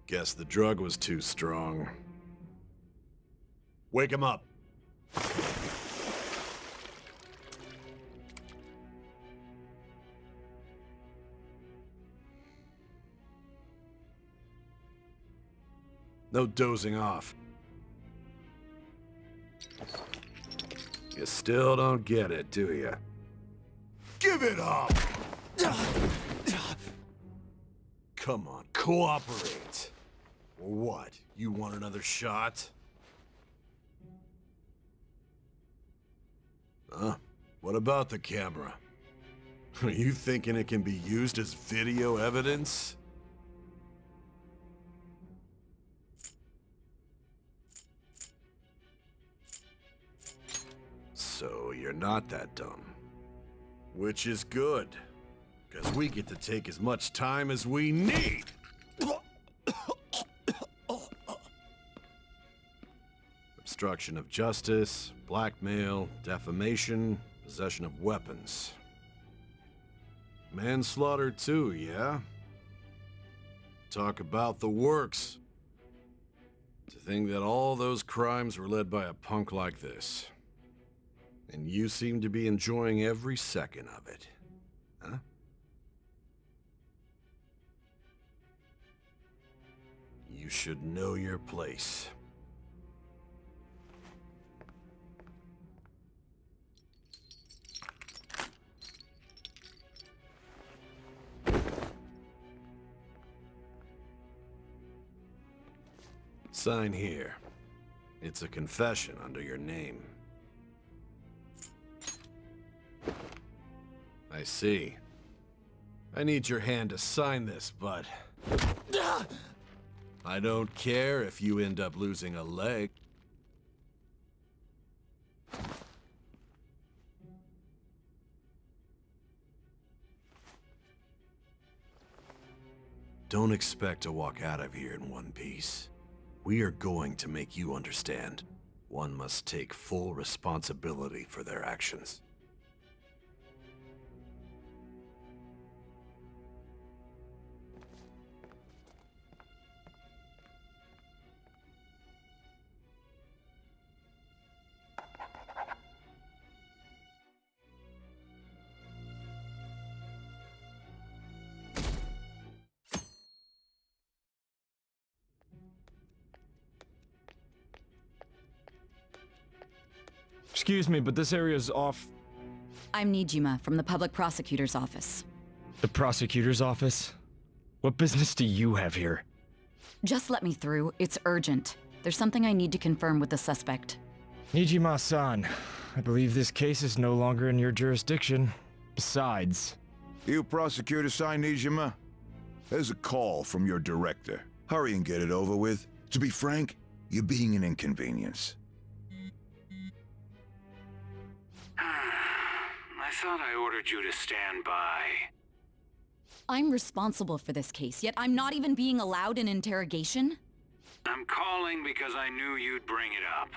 Guess the drug was too strong. Wake him up. No dozing off. You still don't get it, do you? Give it up! Come on, cooperate. Or what? You want another shot? Huh? What about the camera? Are you thinking it can be used as video evidence? So you're not that dumb. Which is good, because we get to take as much time as we need. Obstruction of justice, blackmail, defamation, possession of weapons. Manslaughter too, yeah? Talk about the works. To think that all those crimes were led by a punk like this. And you seem to be enjoying every second of it. Huh? You should know your place. Sign here. It's a confession under your name. I see. I need your hand to sign this, but... I don't care if you end up losing a leg. Don't expect to walk out of here in one piece. We are going to make you understand. One must take full responsibility for their actions. Excuse me, but this area's off... I'm Nijima from the Public Prosecutor's Office. The prosecutor's office? What business do you have here? Just let me through. It's urgent. There's something I need to confirm with the suspect. Nijima-san, I believe this case is no longer in your jurisdiction. Besides... You prosecutor-san, Nijima? There's a call from your director. Hurry and get it over with. To be frank, you're being an inconvenience. I thought I ordered you to stand by. I'm responsible for this case, yet I'm not even being allowed an interrogation? I'm calling because I knew you'd bring it up.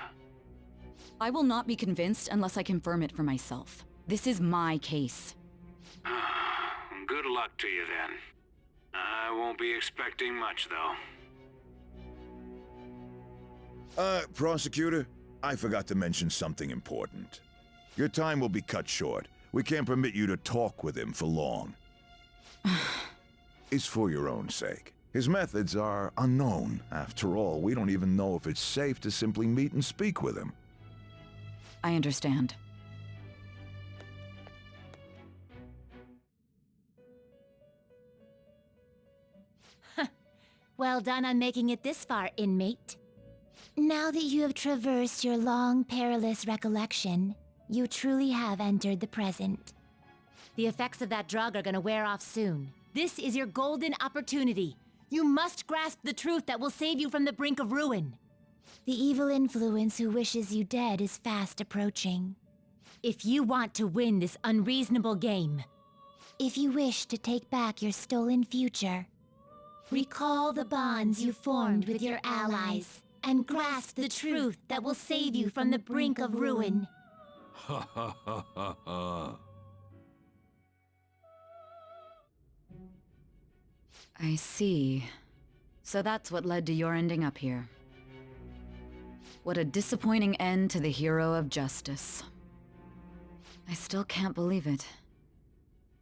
I will not be convinced unless I confirm it for myself. This is my case. Good luck to you then. I won't be expecting much, though. Prosecutor, I forgot to mention something important. Your time will be cut short. We can't permit you to talk with him for long. It's for your own sake. His methods are unknown. After all, we don't even know if it's safe to simply meet and speak with him. I understand. Well done on making it this far, inmate. Now that you have traversed your long, perilous recollection, you truly have entered the present. The effects of that drug are gonna wear off soon. This is your golden opportunity. You must grasp the truth that will save you from the brink of ruin. The evil influence who wishes you dead is fast approaching. If you want to win this unreasonable game, if you wish to take back your stolen future, recall the bonds you formed with your allies, and grasp the truth that will save you from the brink of ruin. Ha ha ha ha ha. I see. So that's what led to your ending up here. What a disappointing end to the hero of justice. I still can't believe it.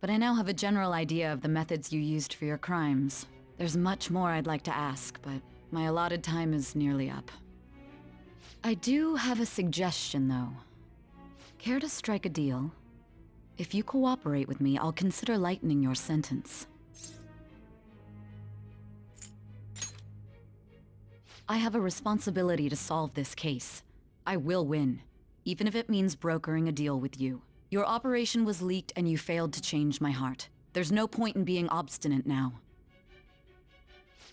But I now have a general idea of the methods you used for your crimes. There's much more I'd like to ask, but my allotted time is nearly up. I do have a suggestion, though. Care to strike a deal? If you cooperate with me, I'll consider lightening your sentence. I have a responsibility to solve this case. I will win, even if it means brokering a deal with you. Your operation was leaked and you failed to change my heart. There's no point in being obstinate now.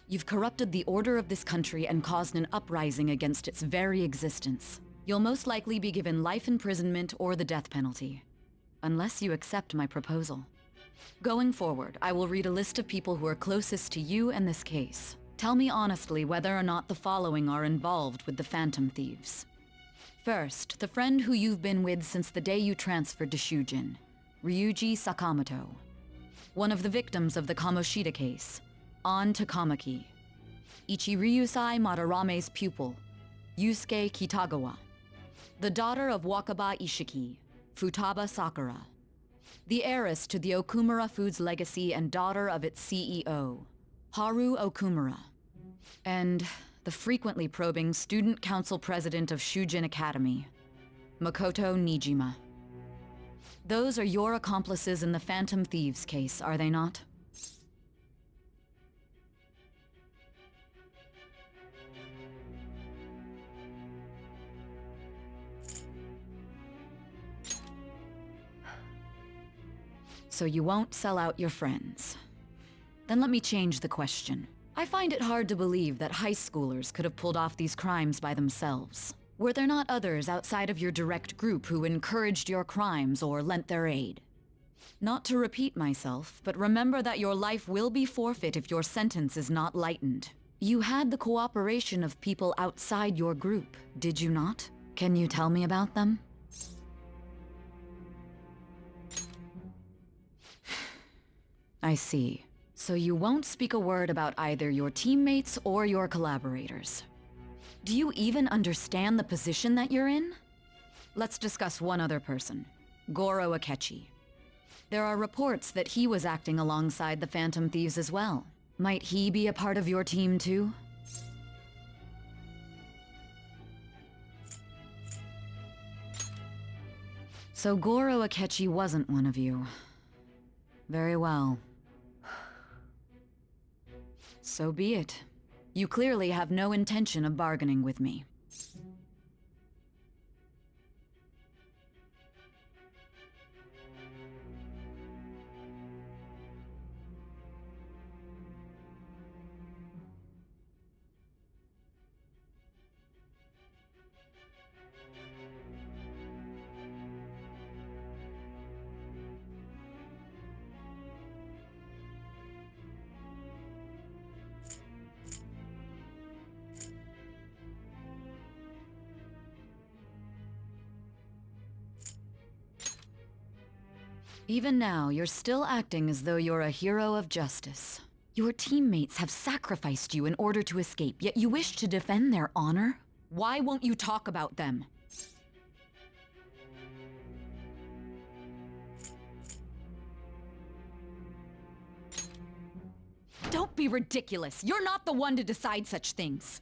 You've corrupted the order of this country and caused an uprising against its very existence. You'll most likely be given life imprisonment or the death penalty, unless you accept my proposal. Going forward, I will read a list of people who are closest to you and this case. Tell me honestly whether or not the following are involved with the Phantom Thieves. First, the friend who you've been with since the day you transferred to Shujin, Ryuji Sakamoto. One of the victims of the Kamoshida case, An Takamaki. Ichiryusai Madarame's pupil, Yusuke Kitagawa. The daughter of Wakaba Ishiki, Futaba Sakura. The heiress to the Okumura Foods legacy and daughter of its CEO, Haru Okumura. And the frequently probing student council president of Shujin Academy, Makoto Nijima. Those are your accomplices in the Phantom Thieves case, are they not? So you won't sell out your friends. Then let me change the question. I find it hard to believe that high schoolers could have pulled off these crimes by themselves. Were there not others outside of your direct group who encouraged your crimes or lent their aid? Not to repeat myself, but remember that your life will be forfeit if your sentence is not lightened. You had the cooperation of people outside your group, did you not? Can you tell me about them? I see. So you won't speak a word about either your teammates or your collaborators. Do you even understand the position that you're in? Let's discuss one other person, Goro Akechi. There are reports that he was acting alongside the Phantom Thieves as well. Might he be a part of your team too? So Goro Akechi wasn't one of you. Very well. So be it. You clearly have no intention of bargaining with me. Even now, you're still acting as though you're a hero of justice. Your teammates have sacrificed you in order to escape, yet you wish to defend their honor? Why won't you talk about them? Don't be ridiculous. You're not the one to decide such things.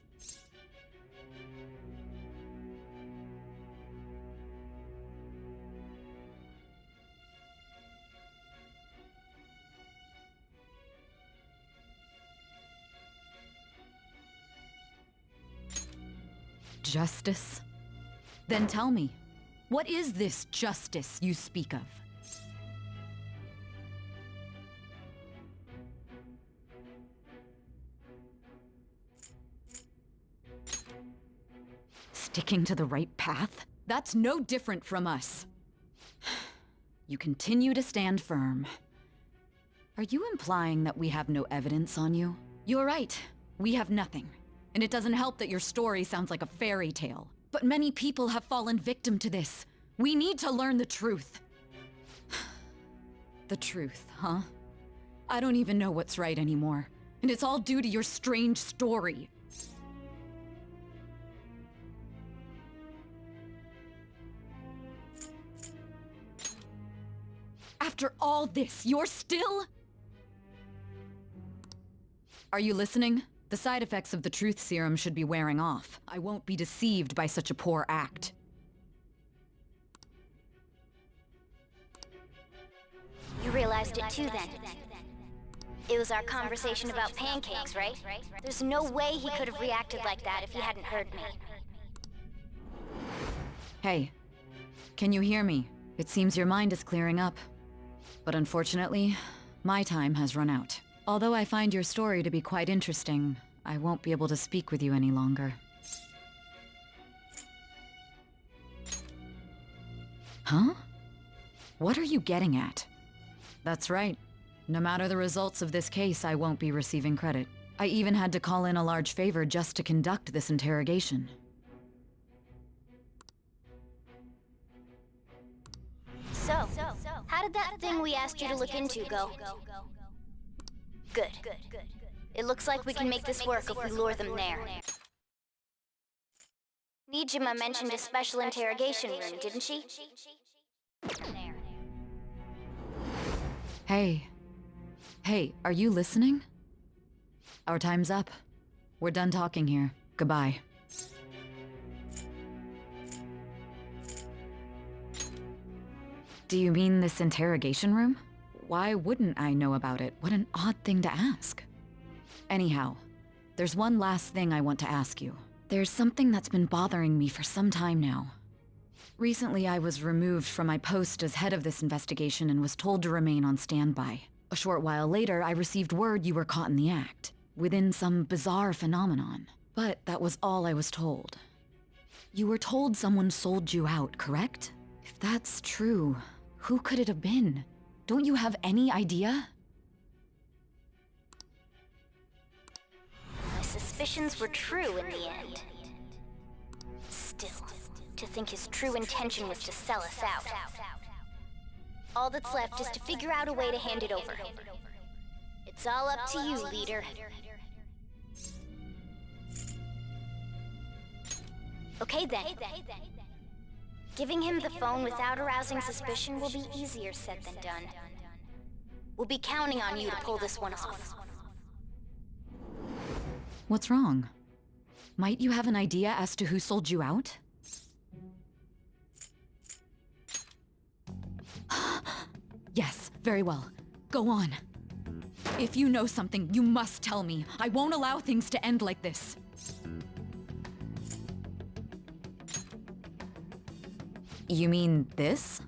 Justice? Then tell me, what is this justice you speak of? Sticking to the right path? That's no different from us. You continue to stand firm. Are you implying that we have no evidence on you? You're right, we have nothing. And it doesn't help that your story sounds like a fairy tale. But many people have fallen victim to this. We need to learn the truth. The truth, huh? I don't even know what's right anymore. And it's all due to your strange story. After all this, you're still... Are you listening? The side effects of the truth serum should be wearing off. I won't be deceived by such a poor act. You realized it too then. It was our conversation about pancakes, right? There's no way he could have reacted like that if he hadn't heard me. Hey, can you hear me? It seems your mind is clearing up. But unfortunately, my time has run out. Although I find your story to be quite interesting, I won't be able to speak with you any longer. Huh? What are you getting at? That's right. No matter the results of this case, I won't be receiving credit. I even had to call in a large favor just to conduct this interrogation. So, how did that thing we asked you to look into go? Good. It looks like we can make this work if we lure them there. Nijima mentioned a special interrogation room, didn't she? Hey, are you listening? Our time's up. We're done talking here. Goodbye. Do you mean this interrogation room? Why wouldn't I know about it? What an odd thing to ask. Anyhow, there's one last thing I want to ask you. There's something that's been bothering me for some time now. Recently, I was removed from my post as head of this investigation and was told to remain on standby. A short while later, I received word you were caught in the act, within some bizarre phenomenon. But that was all I was told. You were told someone sold you out, correct? If that's true, who could it have been? Don't you have any idea? My suspicions were true in the end. Still, to think his true intention was to sell us out. All that's left is to figure out a way to hand it over. It's all up to you, leader. Okay then. Giving him the phone without arousing suspicion will be easier said than done. We'll be counting on you to pull this one off. What's wrong? Might you have an idea as to who sold you out? Yes, very well. Go on. If you know something, you must tell me. I won't allow things to end like this. You mean this?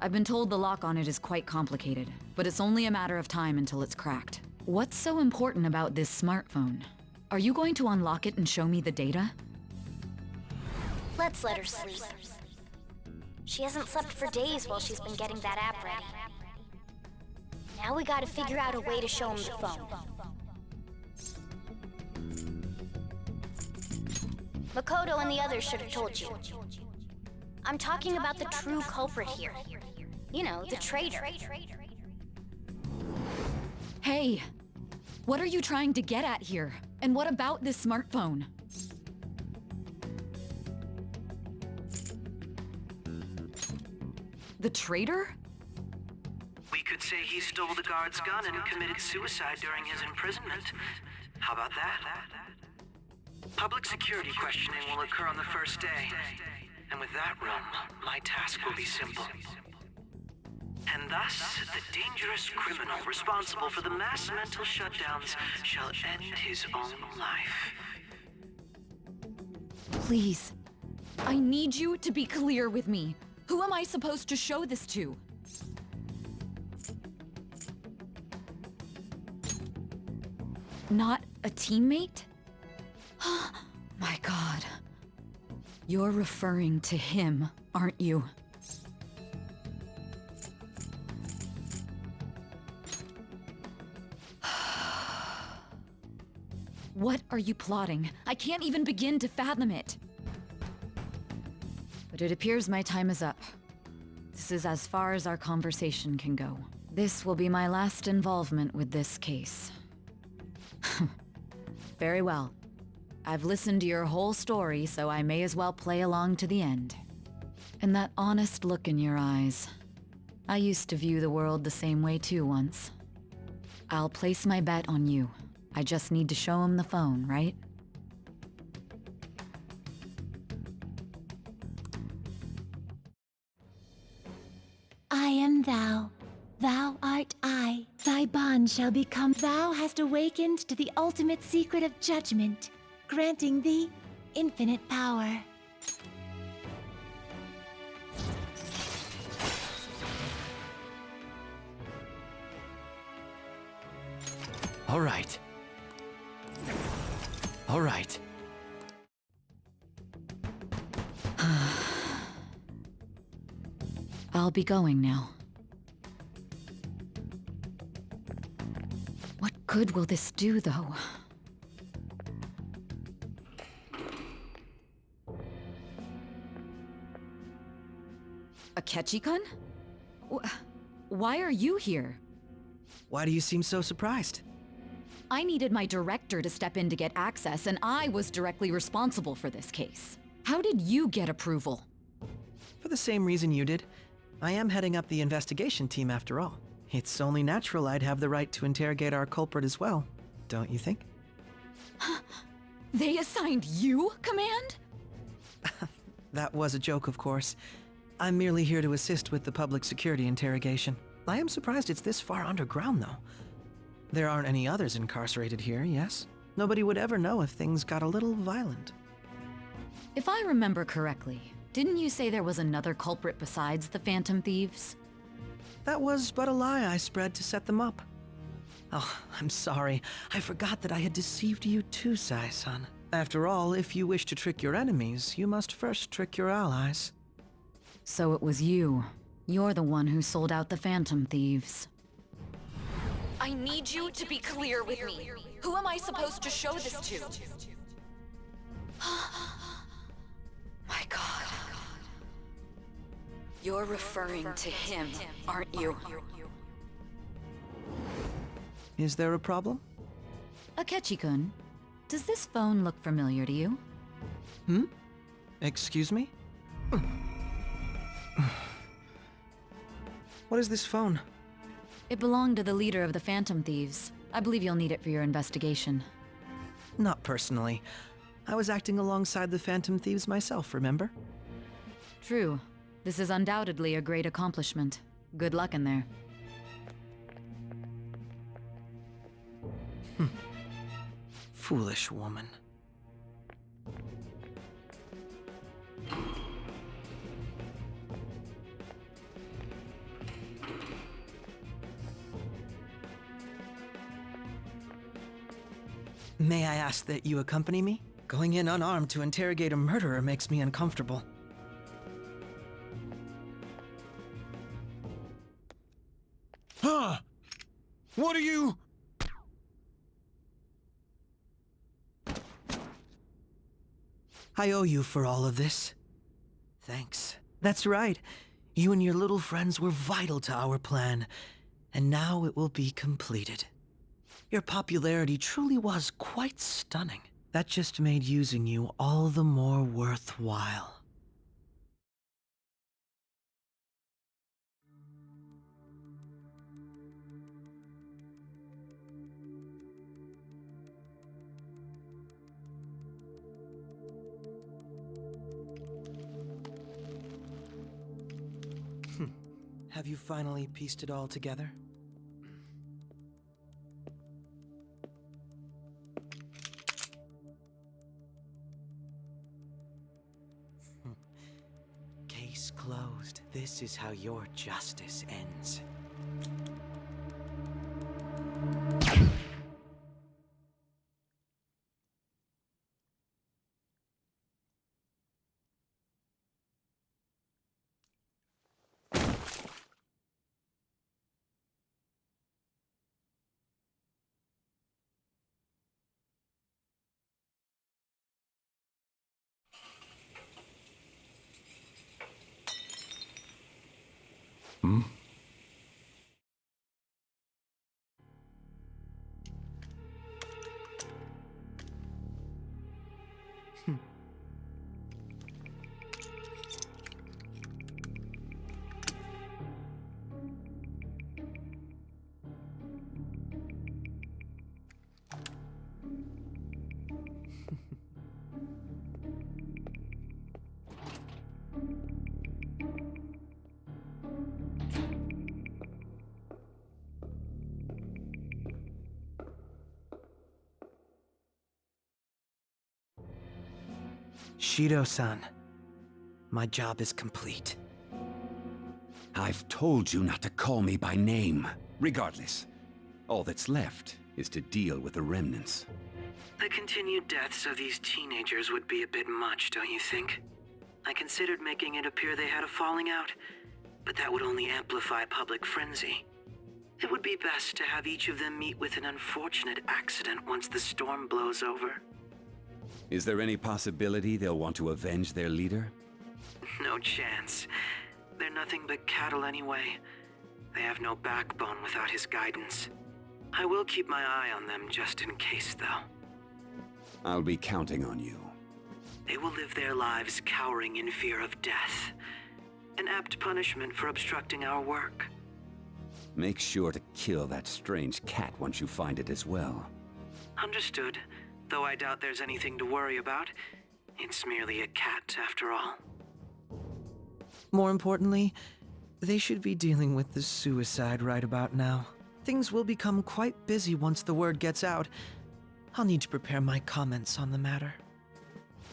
I've been told the lock on it is quite complicated, but it's only a matter of time until it's cracked. What's so important about this smartphone? Are you going to unlock it and show me the data? Let's let her sleep. She hasn't slept for days while she's been getting that app ready. Now we gotta figure out a way to show him the phone. Makoto and the others should have told you. I'm talking about the true culprit here. You know, the traitor. Hey! What are you trying to get at here? And what about this smartphone? The traitor? We could say he stole the guard's gun and committed suicide during his imprisonment. How about that? Public security questioning will occur on the first day. And with that room, my task will be simple. And thus, the dangerous criminal responsible for the mass mental shutdowns shall end his own life. Please. I need you to be clear with me. Who am I supposed to show this to? Not a teammate? My God. You're referring to him, aren't you? What are you plotting? I can't even begin to fathom it. But it appears my time is up. This is as far as our conversation can go. This will be my last involvement with this case. Very well. I've listened to your whole story, so I may as well play along to the end. And that honest look in your eyes. I used to view the world the same way too once. I'll place my bet on you. I just need to show him the phone, right? I am thou. Thou art I. Thy bond shall become. Thou hast awakened to the ultimate secret of judgment, granting thee infinite power. All right. All right. I'll be going now. What good will this do, though? Akechi-kun? Why are you here? Why do you seem so surprised? I needed my director to step in to get access, and I was directly responsible for this case. How did you get approval? For the same reason you did. I am heading up the investigation team after all. It's only natural I'd have the right to interrogate our culprit as well, don't you think? They assigned you command? That was a joke, of course. I'm merely here to assist with the public security interrogation. I am surprised it's this far underground, though. There aren't any others incarcerated here, yes? Nobody would ever know if things got a little violent. If I remember correctly, didn't you say there was another culprit besides the Phantom Thieves? That was but a lie I spread to set them up. Oh, I'm sorry. I forgot that I had deceived you too, Sai-san. After all, if you wish to trick your enemies, you must first trick your allies. So it was you. You're the one who sold out the Phantom Thieves. I need you to be clear with me. Who am I supposed to show this to? My God. You're referring to him, aren't you? Is there a problem? Akechi-kun, does this phone look familiar to you? Excuse me? What is this phone? It belonged to the leader of the Phantom Thieves. I believe you'll need it for your investigation. Not personally. I was acting alongside the Phantom Thieves myself, remember? True. This is undoubtedly a great accomplishment. Good luck in there. Foolish woman. May I ask that you accompany me? Going in unarmed to interrogate a murderer makes me uncomfortable. Huh? What are you... I owe you for all of this. Thanks. That's right. You and your little friends were vital to our plan, and now it will be completed. Your popularity truly was quite stunning. That just made using you all the more worthwhile. Have you finally pieced it all together? Case closed. This is how your justice ends. Shido-san, my job is complete. I've told you not to call me by name. Regardless, all that's left is to deal with the remnants. The continued deaths of these teenagers would be a bit much, don't you think? I considered making it appear they had a falling out, but that would only amplify public frenzy. It would be best to have each of them meet with an unfortunate accident once the storm blows over. Is there any possibility they'll want to avenge their leader? No chance. They're nothing but cattle anyway. They have no backbone without his guidance. I will keep my eye on them just in case, though. I'll be counting on you. They will live their lives cowering in fear of death. An apt punishment for obstructing our work. Make sure to kill that strange cat once you find it as well. Understood, though I doubt there's anything to worry about. It's merely a cat, after all. More importantly, they should be dealing with the suicide right about now. Things will become quite busy once the word gets out. I'll need to prepare my comments on the matter.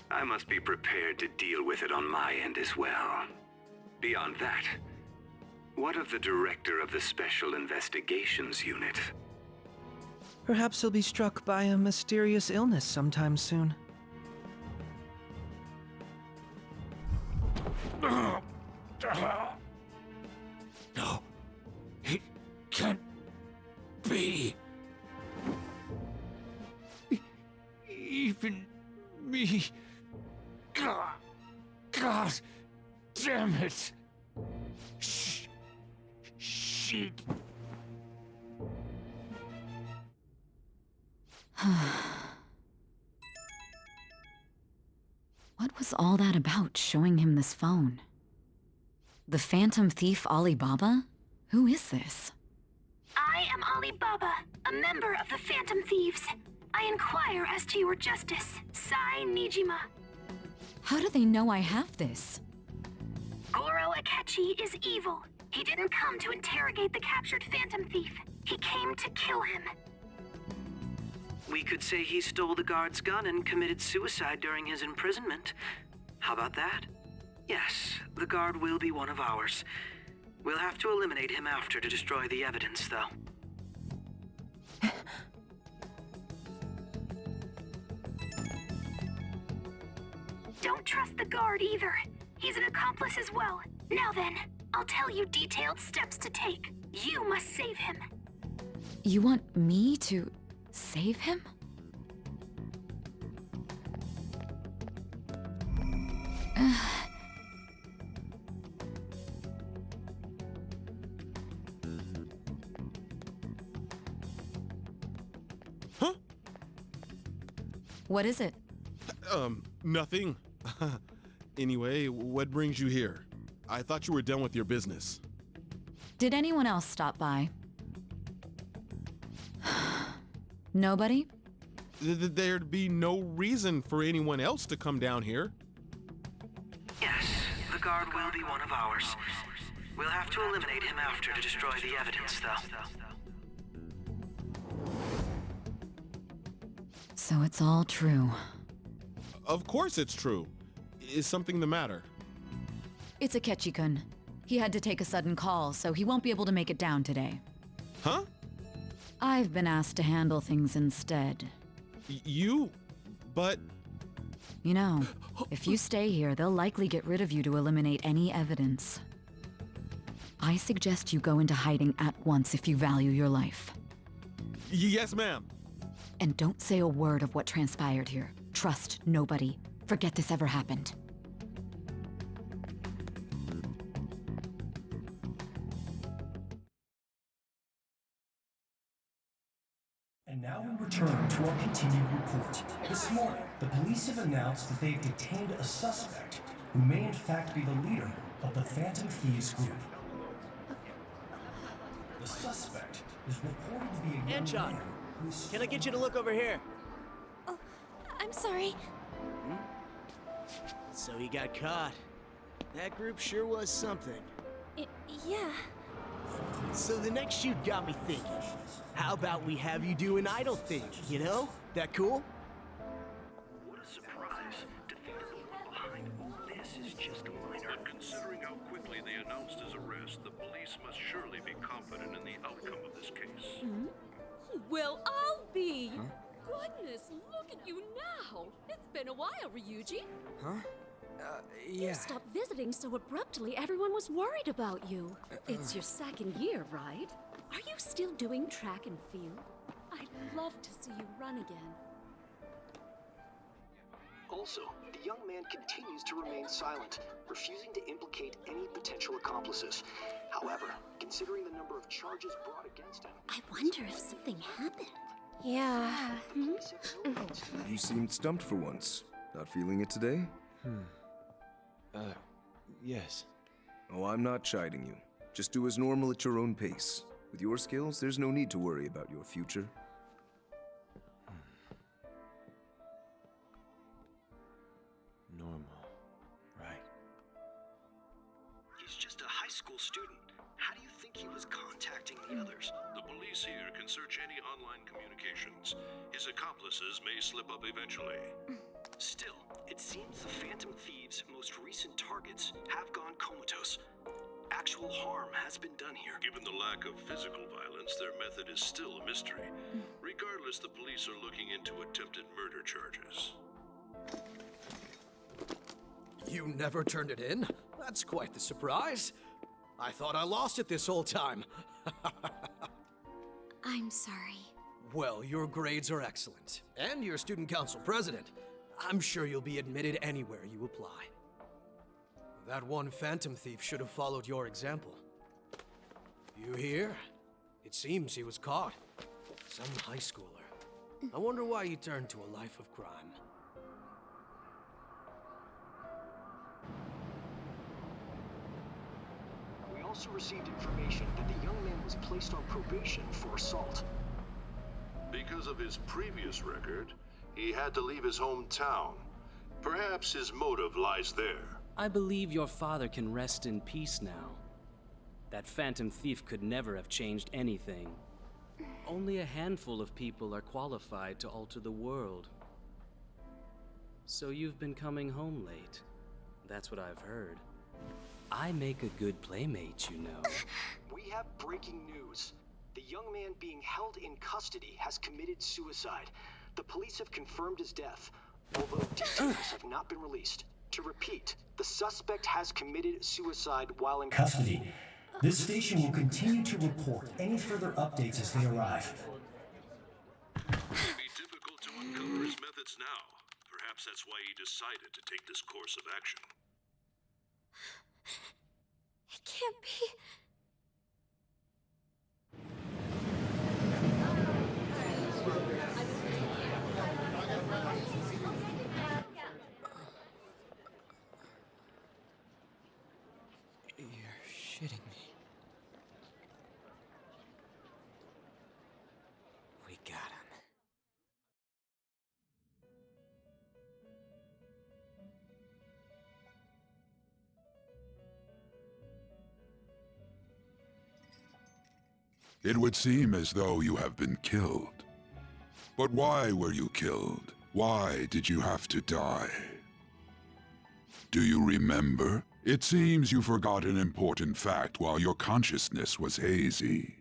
I must be prepared to deal with it on my end as well. Beyond that, what of the director of the Special Investigations Unit? Perhaps he'll be struck by a mysterious illness sometime soon. No, it can't be. Even me. God damn it. Shit. What was all that about, showing him this phone? The Phantom Thief Alibaba? Who is this? I am Alibaba, a member of the Phantom Thieves. I inquire as to your justice, Sai Nijima. How do they know I have this? Goro Akechi is evil. He didn't come to interrogate the captured Phantom Thief. He came to kill him. We could say he stole the guard's gun and committed suicide during his imprisonment. How about that? Yes, the guard will be one of ours. We'll have to eliminate him after to destroy the evidence, though. Don't trust the guard either. He's an accomplice as well. Now then, I'll tell you detailed steps to take. You must save him. You want me to save him? Huh? What is it? Nothing. Anyway, what brings you here? I thought you were done with your business. Did anyone else stop by? Nobody? There'd be no reason for anyone else to come down here. Yes, the guard will be one of ours. We'll have to eliminate him after to destroy the evidence, though. So it's all true. Of course it's true. Is something the matter? It's Akechi-kun. He had to take a sudden call, so he won't be able to make it down today. Huh? I've been asked to handle things instead. But... You know, if you stay here, they'll likely get rid of you to eliminate any evidence. I suggest you go into hiding at once if you value your life. Yes, ma'am. And don't say a word of what transpired here. Trust nobody. Forget this ever happened. And now we return to our continued report. This morning, the police have announced that they've detained a suspect who may in fact be the leader of the Phantom Thieves group. The suspect is reported to be a young Anchon, man who's... can I get you to look over here? Oh, I'm sorry. So he got caught. That group sure was something. Yeah. So the next shoot got me thinking. How about we have you do an idol thing, you know? That cool? What a surprise to think that This is just a minor. But considering how quickly they announced his arrest, the police must surely be confident in the outcome of this case. Hmm? Well, I'll be. Huh? Goodness, look at you now. It's been a while, Ryuji. Huh? Yeah. You stopped visiting so abruptly, everyone was worried about you. It's your second year, right? Are you still doing track and field? I'd love to see you run again. Also, the young man continues to remain silent, refusing to implicate any potential accomplices. However, considering the number of charges brought against him... I wonder if something happened. Yeah. You seemed stumped for once. Not feeling it today? Yes. Oh, I'm not chiding you. Just do as normal at your own pace. With your skills, there's no need to worry about your future. Normal, right? He's just a high school student. How do you think he was contacting the others? The police here can search any online communications. His accomplices may slip up eventually. Still, it seems the Phantom Thieves' most recent targets have gone comatose. Actual harm has been done here. Given the lack of physical violence, their method is still a mystery. Regardless, the police are looking into attempted murder charges. You never turned it in? That's quite the surprise. I thought I lost it this whole time. I'm sorry. Well, your grades are excellent. And you're student council president. I'm sure you'll be admitted anywhere you apply. That one Phantom Thief should have followed your example. You hear? It seems he was caught. Some high schooler. I wonder why he turned to a life of crime. We also received information that the young man was placed on probation for assault. Because of his previous record, he had to leave his hometown. Perhaps his motive lies there. I believe your father can rest in peace now. That Phantom Thief could never have changed anything. Only a handful of people are qualified to alter the world. So you've been coming home late. That's what I've heard. I make a good playmate, you know. We have breaking news. The young man being held in custody has committed suicide. The police have confirmed his death, although details have not been released. To repeat, the suspect has committed suicide while in custody. This station will continue to report any further updates as they arrive. It may be difficult to uncover his methods now. Perhaps that's why he decided to take this course of action. It can't be. You're shitting me. We got him. It would seem as though you have been killed. But why were you killed? Why did you have to die? Do you remember? It seems you forgot an important fact while your consciousness was hazy.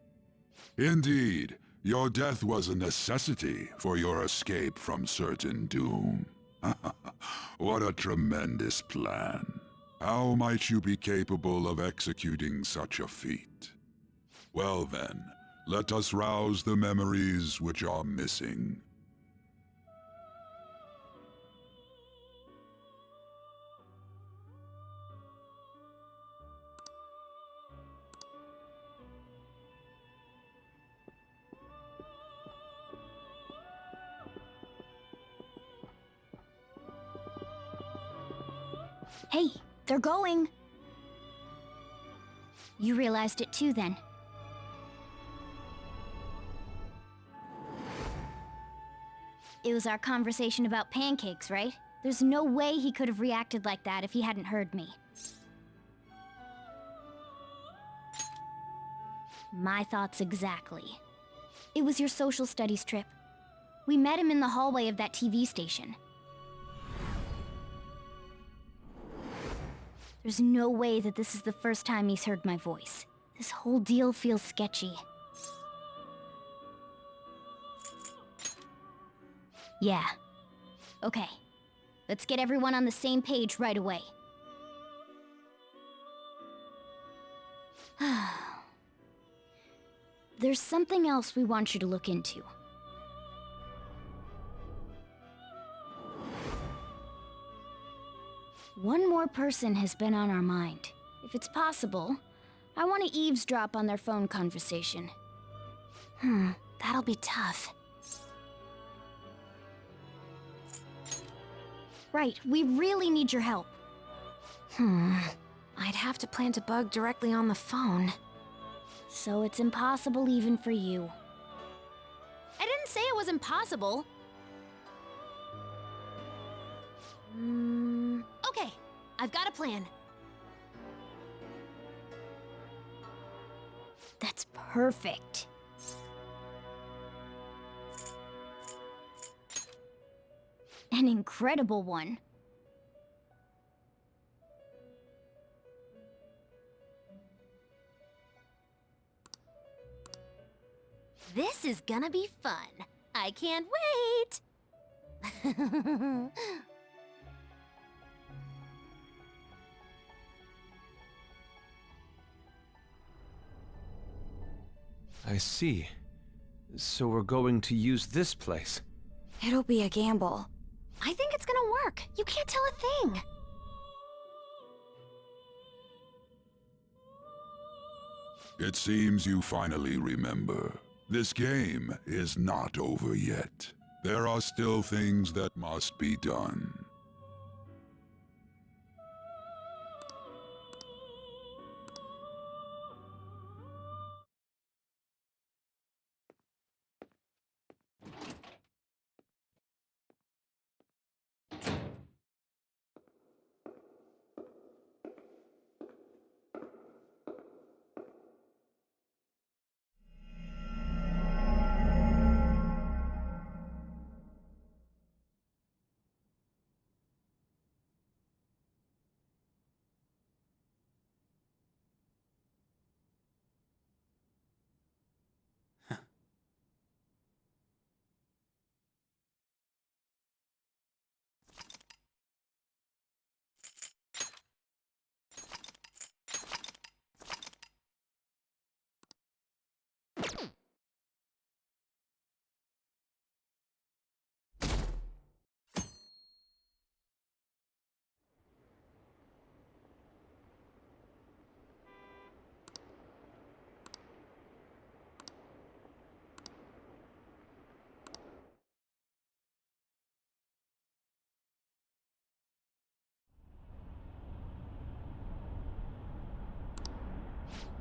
Indeed, your death was a necessity for your escape from certain doom. What a tremendous plan. How might you be capable of executing such a feat? Well then, let us rouse the memories which are missing. Hey, they're going! You realized it too, then? It was our conversation about pancakes, right? There's no way he could have reacted like that if he hadn't heard me. My thoughts exactly. It was your social studies trip. We met him in the hallway of that TV station. There's no way that this is the first time he's heard my voice. This whole deal feels sketchy. Yeah. Okay. Let's get everyone on the same page right away. There's something else we want you to look into. One more person has been on our mind. If it's possible, I want to eavesdrop on their phone conversation. That'll be tough. Right, we really need your help. I'd have to plant a bug directly on the phone. So it's impossible even for you. I didn't say it was impossible. Okay, I've got a plan. That's perfect. An incredible one. This is gonna be fun. I can't wait! I see. So we're going to use this place. It'll be a gamble. I think it's gonna work. You can't tell a thing. It seems you finally remember. This game is not over yet. There are still things that must be done.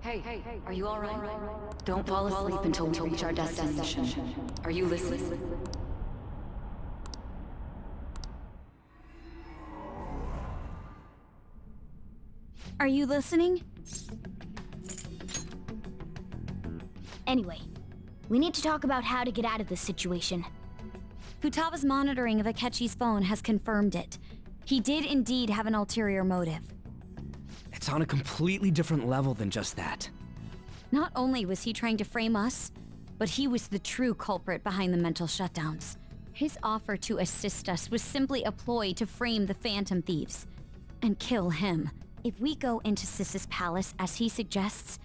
Hey, are you alright? Don't fall asleep until we reach our destination. Are you listening? Are you listening? Anyway, we need to talk about how to get out of this situation. Futaba's monitoring of Akechi's phone has confirmed it. He did indeed have an ulterior motive. It's on a completely different level than just that. Not only was he trying to frame us, but he was the true culprit behind the mental shutdowns. His offer to assist us was simply a ploy to frame the Phantom Thieves and kill him. If we go into Sis's palace as he suggests,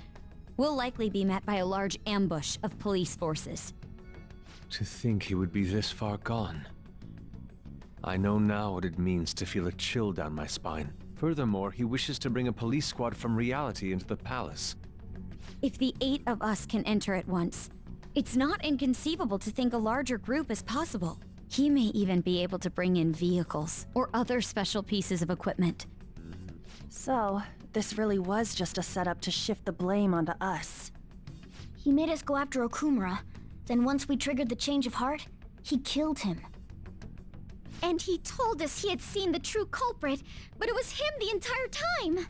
we'll likely be met by a large ambush of police forces. To think he would be this far gone. I know now what it means to feel a chill down my spine. Furthermore, he wishes to bring a police squad from reality into the palace. If the 8 of us can enter at once, it's not inconceivable to think a larger group is possible. He may even be able to bring in vehicles or other special pieces of equipment. So, this really was just a setup to shift the blame onto us. He made us go after Okumura. Then once we triggered the change of heart, he killed him. And he told us he had seen the true culprit, but it was him the entire time!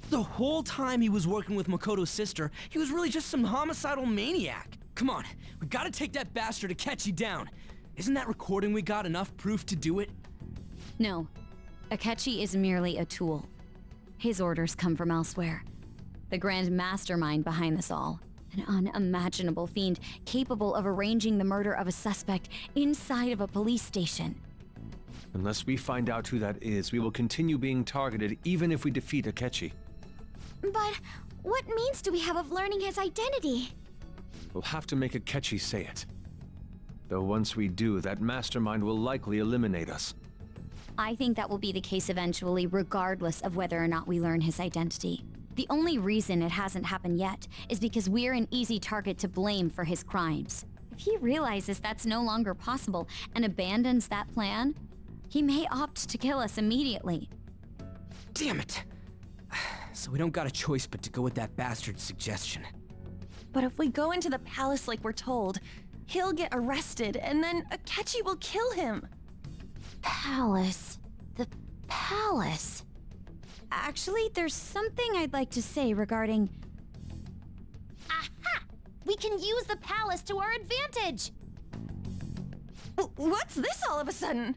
The whole time he was working with Makoto's sister, he was really just some homicidal maniac. Come on, we gotta take that bastard Akechi down. Isn't that recording we got enough proof to do it? No. Akechi is merely a tool. His orders come from elsewhere. The grand mastermind behind this all. An unimaginable fiend capable of arranging the murder of a suspect inside of a police station. Unless we find out who that is, we will continue being targeted even if we defeat Akechi. But what means do we have of learning his identity? We'll have to make Akechi say it. Though once we do, that mastermind will likely eliminate us. I think that will be the case eventually, regardless of whether or not we learn his identity. The only reason it hasn't happened yet is because we're an easy target to blame for his crimes. If he realizes that's no longer possible and abandons that plan, he may opt to kill us immediately. Damn it! So we don't got a choice but to go with that bastard's suggestion. But if we go into the palace like we're told, he'll get arrested and then Akechi will kill him. Palace. The palace. Actually, there's something I'd like to say regarding... Aha! We can use the palace to our advantage! What's this all of a sudden?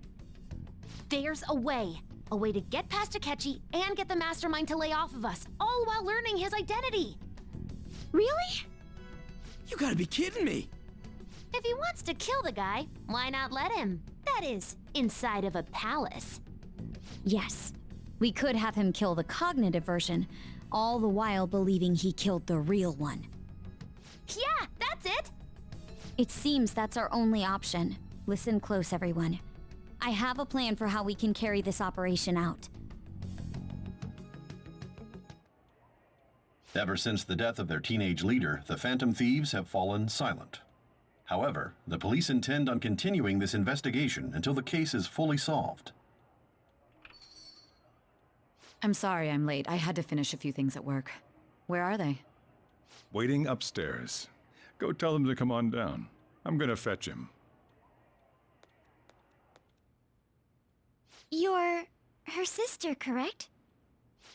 There's a way. A way to get past Akechi and get the mastermind to lay off of us, all while learning his identity. Really? You gotta be kidding me! If he wants to kill the guy, why not let him? That is, inside of a palace. Yes. We could have him kill the cognitive version, all the while believing he killed the real one. Yeah, that's it! It seems that's our only option. Listen close, everyone. I have a plan for how we can carry this operation out. Ever since the death of their teenage leader, the Phantom Thieves have fallen silent. However, the police intend on continuing this investigation until the case is fully solved. I'm sorry I'm late. I had to finish a few things at work. Where are they? Waiting upstairs. Go tell them to come on down. I'm gonna fetch him. You're her sister, correct?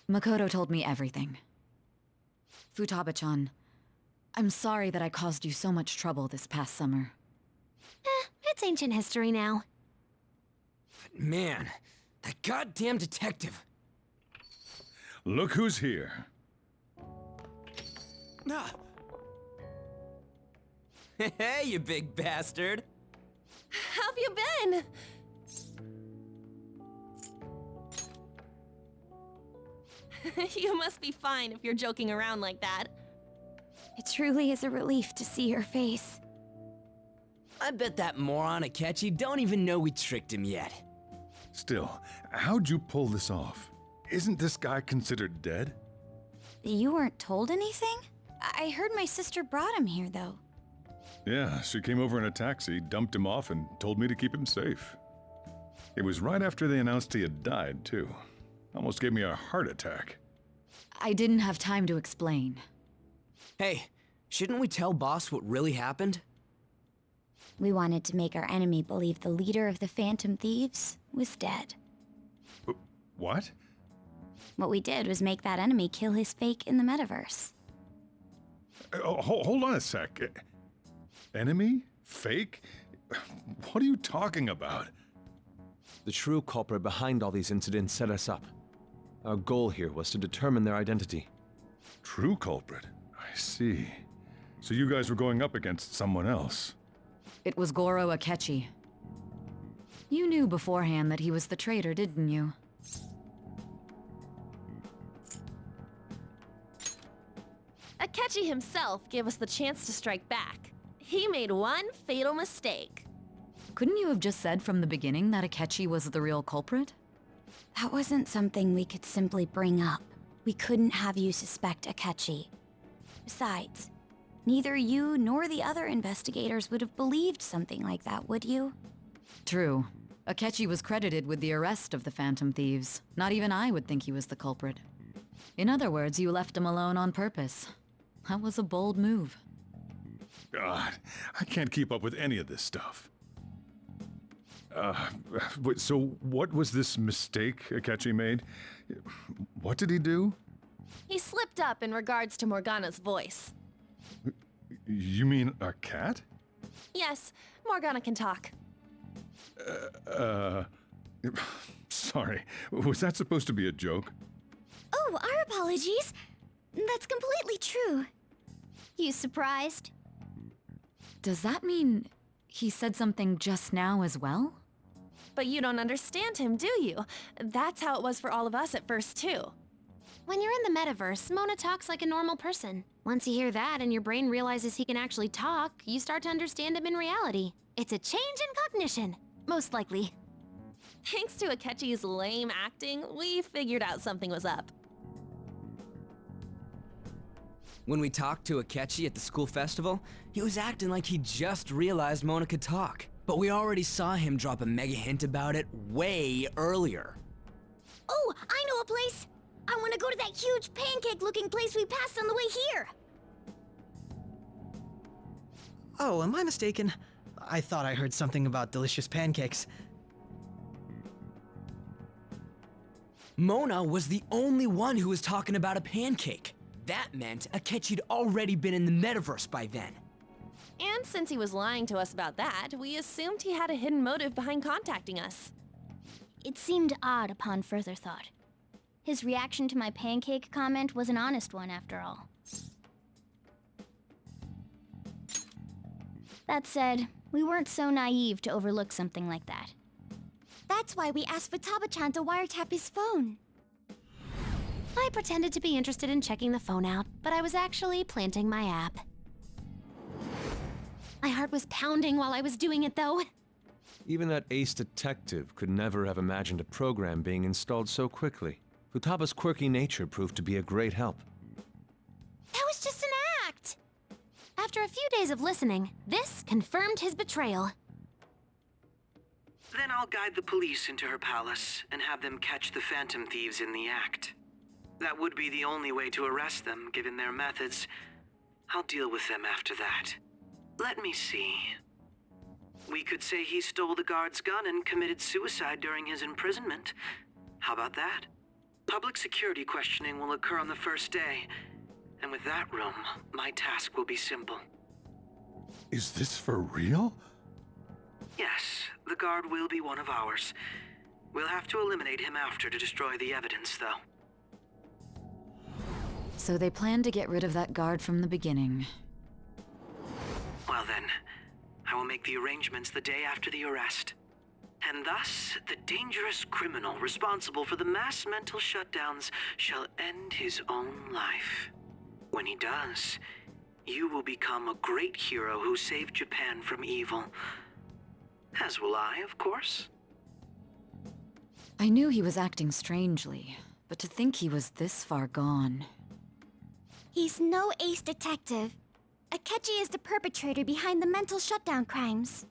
Makoto told me everything. Futaba-chan, I'm sorry that I caused you so much trouble this past summer. It's ancient history now. But man, that goddamn detective. Look who's here. Hey, you big bastard. How have you been? You must be fine if you're joking around like that. It truly is a relief to see your face. I bet that moron Akechi don't even know we tricked him yet. Still, how'd you pull this off? Isn't this guy considered dead? You weren't told anything? I heard my sister brought him here, though. Yeah, she came over in a taxi, dumped him off, and told me to keep him safe. It was right after they announced he had died, too. Almost gave me a heart attack. I didn't have time to explain. Hey, shouldn't we tell boss what really happened? We wanted to make our enemy believe the leader of the Phantom Thieves was dead. What? What we did was make that enemy kill his fake in the metaverse. Hold on a sec. Enemy? Fake? What are you talking about? The true culprit behind all these incidents set us up. Our goal here was to determine their identity. True culprit? I see. So you guys were going up against someone else. It was Goro Akechi. You knew beforehand that he was the traitor, didn't you? Akechi himself gave us the chance to strike back. He made one fatal mistake. Couldn't you have just said from the beginning that Akechi was the real culprit? That wasn't something we could simply bring up. We couldn't have you suspect Akechi. Besides, neither you nor the other investigators would have believed something like that, would you? True. Akechi was credited with the arrest of the Phantom Thieves. Not even I would think he was the culprit. In other words, you left him alone on purpose. That was a bold move. God, I can't keep up with any of this stuff. So what was this mistake Akechi made? What did he do? He slipped up in regards to Morgana's voice. You mean a cat? Yes, Morgana can talk. Sorry, was that supposed to be a joke? Oh, our apologies. That's completely true. You surprised? Does that mean he said something just now as well? But you don't understand him, do you? That's how it was for all of us at first, too. When you're in the metaverse, Mona talks like a normal person. Once you hear that and your brain realizes he can actually talk, you start to understand him in reality. It's a change in cognition, most likely. Thanks to Akechi's lame acting, we figured out something was up. When we talked to Akechi at the school festival, he was acting like he just realized Mona could talk. But we already saw him drop a mega hint about it way earlier. Oh, I know a place! I want to go to that huge pancake-looking place we passed on the way here! Oh, am I mistaken? I thought I heard something about delicious pancakes. Mona was the only one who was talking about a pancake. That meant Akechi'd already been in the metaverse by then. And since he was lying to us about that, we assumed he had a hidden motive behind contacting us. It seemed odd upon further thought. His reaction to my pancake comment was an honest one, after all. That said, we weren't so naive to overlook something like that. That's why we asked Futaba-chan to wiretap his phone. I pretended to be interested in checking the phone out, but I was actually planting my app. My heart was pounding while I was doing it, though. Even that ace detective could never have imagined a program being installed so quickly. Futaba's quirky nature proved to be a great help. That was just an act! After a few days of listening, this confirmed his betrayal. Then I'll guide the police into her palace and have them catch the Phantom Thieves in the act. That would be the only way to arrest them, given their methods. I'll deal with them after that. Let me see. We could say he stole the guard's gun and committed suicide during his imprisonment. How about that? Public security questioning will occur on the first day. And with that room, my task will be simple. Is this for real? Yes, the guard will be one of ours. We'll have to eliminate him after to destroy the evidence, though. So they planned to get rid of that guard from the beginning. Well then, I will make the arrangements the day after the arrest. And thus, the dangerous criminal responsible for the mass mental shutdowns shall end his own life. When he does, you will become a great hero who saved Japan from evil. As will I, of course. I knew he was acting strangely, but to think he was this far gone. He's no ace detective. Akechi is the perpetrator behind the mental shutdown crimes.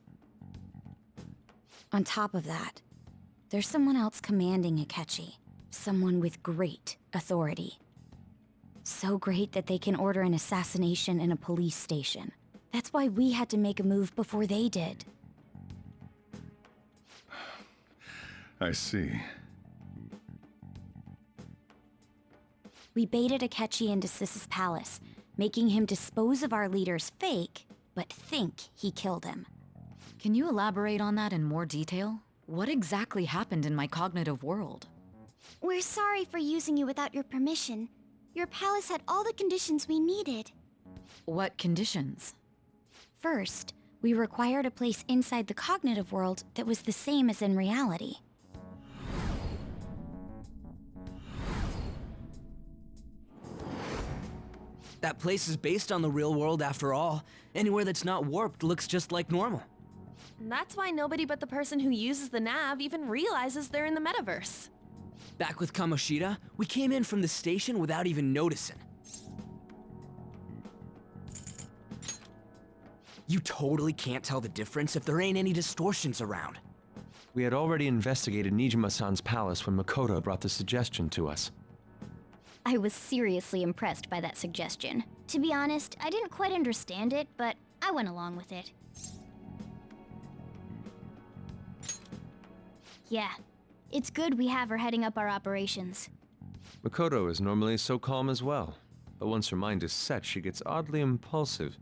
On top of that, there's someone else commanding Akechi. Someone with great authority. So great that they can order an assassination in a police station. That's why we had to make a move before they did. I see. We baited Akechi into Sis's palace, making him dispose of our leader's fake, but think he killed him. Can you elaborate on that in more detail? What exactly happened in my cognitive world? We're sorry for using you without your permission. Your palace had all the conditions we needed. What conditions? First, we required a place inside the cognitive world that was the same as in reality. That place is based on the real world after all. Anywhere that's not warped looks just like normal. And that's why nobody but the person who uses the nav even realizes they're in the metaverse. Back with Kamoshida, we came in from the station without even noticing. You totally can't tell the difference if there ain't any distortions around. We had already investigated Nijima-san's palace when Makoto brought the suggestion to us. I was seriously impressed by that suggestion. To be honest, I didn't quite understand it, but I went along with it. Yeah, it's good we have her heading up our operations. Makoto is normally so calm as well, but once her mind is set, she gets oddly impulsive.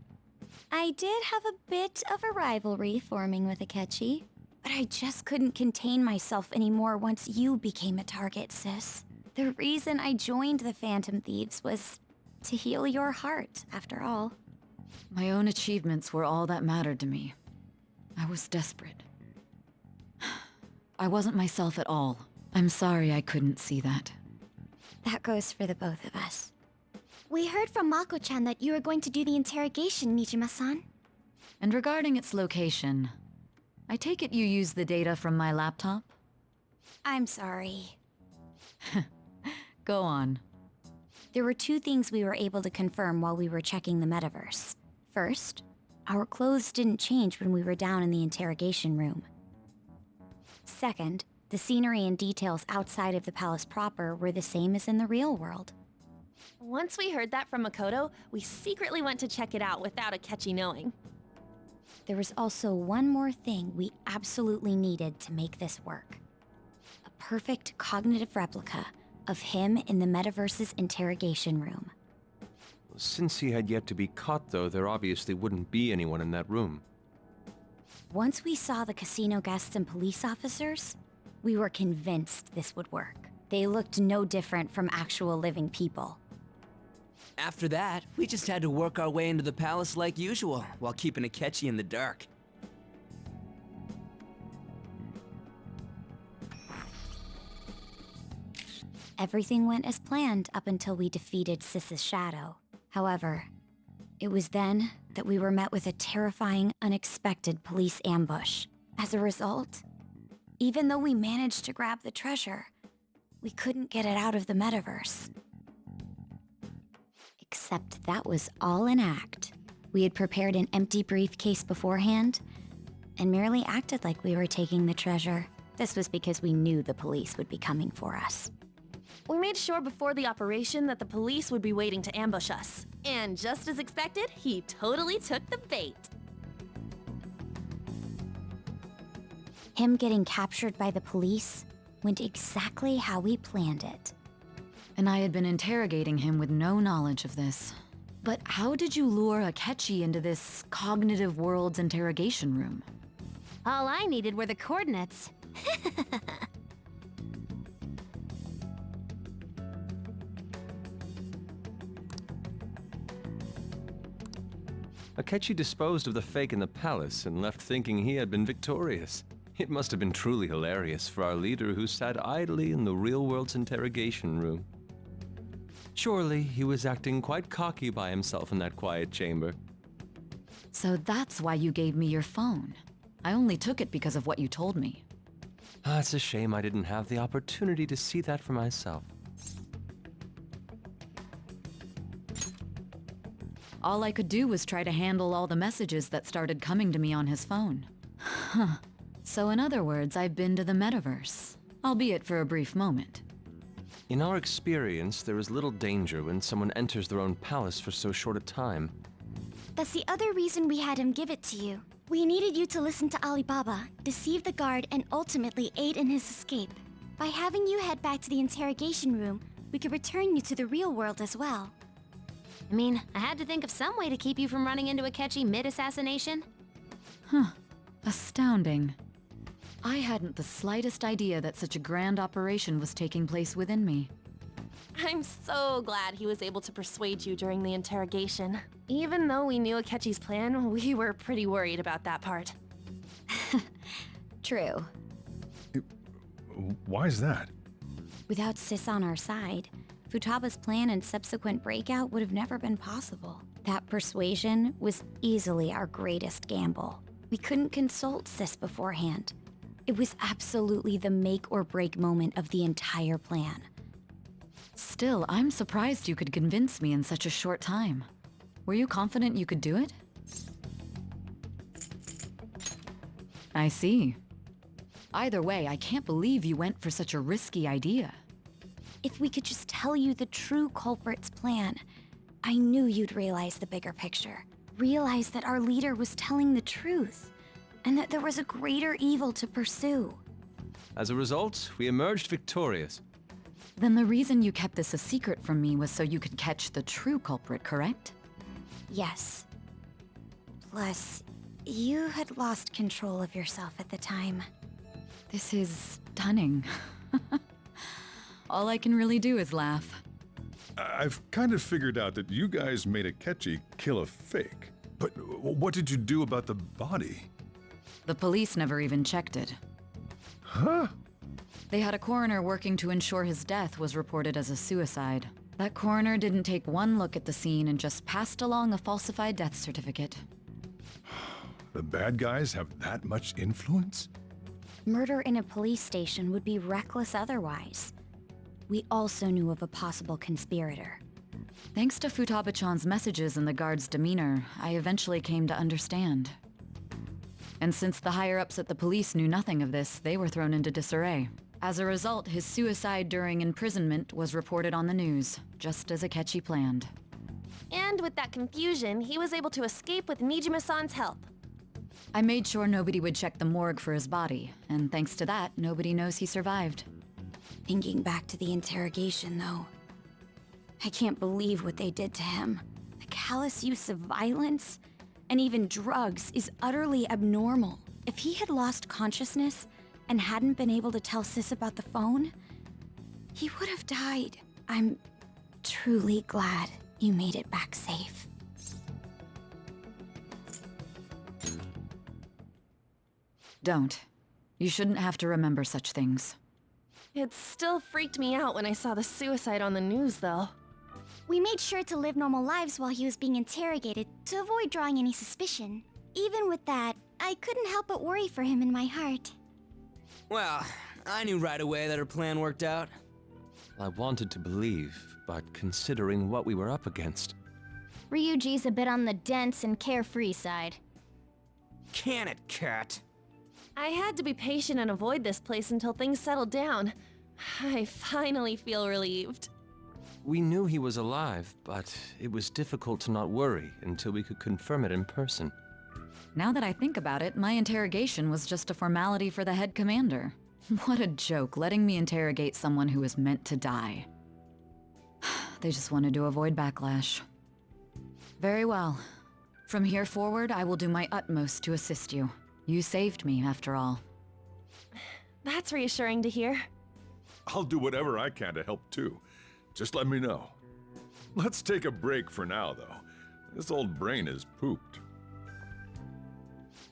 I did have a bit of a rivalry forming with Akechi, but I just couldn't contain myself anymore once you became a target, sis. The reason I joined the Phantom Thieves was to heal your heart, after all. My own achievements were all that mattered to me. I was desperate. I wasn't myself at all. I'm sorry I couldn't see that. That goes for the both of us. We heard from Mako-chan that you were going to do the interrogation, Nijima-san. And regarding its location, I take it you used the data from my laptop? I'm sorry. Go on. There were two things we were able to confirm while we were checking the metaverse. First, our clothes didn't change when we were down in the interrogation room. Second, the scenery and details outside of the palace proper were the same as in the real world. Once we heard that from Makoto, we secretly went to check it out without Akechi knowing. There was also one more thing we absolutely needed to make this work. A perfect cognitive replica of him in the metaverse's interrogation room. Since he had yet to be caught, though, there obviously wouldn't be anyone in that room. Once we saw the casino guests and police officers, we were convinced this would work. They looked no different from actual living people. After that, we just had to work our way into the palace like usual, while keeping Akechi in the dark. Everything went as planned up until we defeated Sis's shadow. However, it was then that we were met with a terrifying, unexpected police ambush. As a result, even though we managed to grab the treasure, we couldn't get it out of the metaverse. Except that was all an act. We had prepared an empty briefcase beforehand and merely acted like we were taking the treasure. This was because we knew the police would be coming for us. We made sure before the operation that the police would be waiting to ambush us. And just as expected, he totally took the bait. Him getting captured by the police went exactly how we planned it. And I had been interrogating him with no knowledge of this. But how did you lure Akechi into this cognitive world's interrogation room? All I needed were the coordinates. Akechi disposed of the fake in the palace and left thinking he had been victorious. It must have been truly hilarious for our leader who sat idly in the real world's interrogation room. Surely he was acting quite cocky by himself in that quiet chamber. So that's why you gave me your phone. I only took it because of what you told me. It's a shame I didn't have the opportunity to see that for myself. All I could do was try to handle all the messages that started coming to me on his phone. Huh. So in other words, I've been to the metaverse, albeit for a brief moment. In our experience, there is little danger when someone enters their own palace for so short a time. That's the other reason we had him give it to you. We needed you to listen to Alibaba, deceive the guard, and ultimately aid in his escape. By having you head back to the interrogation room, we could return you to the real world as well. I mean, I had to think of some way to keep you from running into Akechi mid-assassination. Huh. Astounding. I hadn't the slightest idea that such a grand operation was taking place within me. I'm so glad he was able to persuade you during the interrogation. Even though we knew Akechi's plan, we were pretty worried about that part. True. Why is that? Without Sis on our side, Futaba's plan and subsequent breakout would have never been possible. That persuasion was easily our greatest gamble. We couldn't consult Sis beforehand. It was absolutely the make or break moment of the entire plan. Still, I'm surprised you could convince me in such a short time. Were you confident you could do it? I see. Either way, I can't believe you went for such a risky idea. If we could just tell you the true culprit's plan, I knew you'd realize the bigger picture. Realize that our leader was telling the truth, and that there was a greater evil to pursue. As a result, we emerged victorious. Then the reason you kept this a secret from me was so you could catch the true culprit, correct? Yes. Plus, you had lost control of yourself at the time. This is stunning. All I can really do is laugh. I've kind of figured out that you guys made Akechi kill a fake. But what did you do about the body? The police never even checked it. Huh? They had a coroner working to ensure his death was reported as a suicide. That coroner didn't take one look at the scene and just passed along a falsified death certificate. The bad guys have that much influence? Murder in a police station would be reckless otherwise. We also knew of a possible conspirator. Thanks to Futaba-chan's messages and the guard's demeanor, I eventually came to understand. And since the higher-ups at the police knew nothing of this, they were thrown into disarray. As a result, his suicide during imprisonment was reported on the news, just as Akechi planned. And with that confusion, he was able to escape with Nijima-san's help. I made sure nobody would check the morgue for his body, and thanks to that, nobody knows he survived. Thinking back to the interrogation, though, I can't believe what they did to him. The callous use of violence and even drugs is utterly abnormal. If he had lost consciousness and hadn't been able to tell Sis about the phone, he would have died. I'm truly glad you made it back safe. Don't. You shouldn't have to remember such things. It still freaked me out when I saw the suicide on the news, though. We made sure to live normal lives while he was being interrogated to avoid drawing any suspicion. Even with that, I couldn't help but worry for him in my heart. Well, I knew right away that her plan worked out. I wanted to believe, but considering what we were up against... Ryuji's a bit on the dense and carefree side. Can it, Cat? I had to be patient and avoid this place until things settled down. I finally feel relieved. We knew he was alive, but it was difficult to not worry until we could confirm it in person. Now that I think about it, my interrogation was just a formality for the head commander. What a joke, letting me interrogate someone who was meant to die. They just wanted to avoid backlash. Very well. From here forward, I will do my utmost to assist you. You saved me, after all. That's reassuring to hear. I'll do whatever I can to help too. Just let me know. Let's take a break for now, though. This old brain is pooped.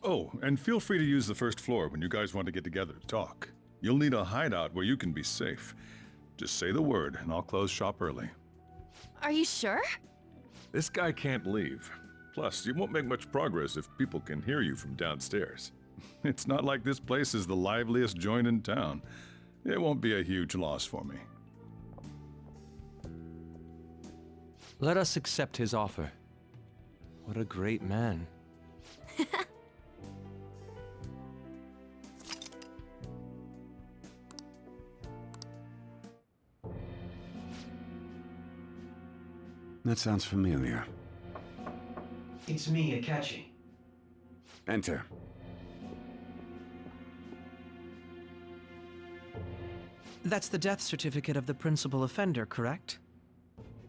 Oh, and feel free to use the first floor when you guys want to get together to talk. You'll need a hideout where you can be safe. Just say the word, and I'll close shop early. Are you sure? This guy can't leave. Plus, you won't make much progress if people can hear you from downstairs. It's not like this place is the liveliest joint in town. It won't be a huge loss for me. Let us accept his offer. What a great man. That sounds familiar. It's me, Akechi. Enter. That's the death certificate of the principal offender, correct?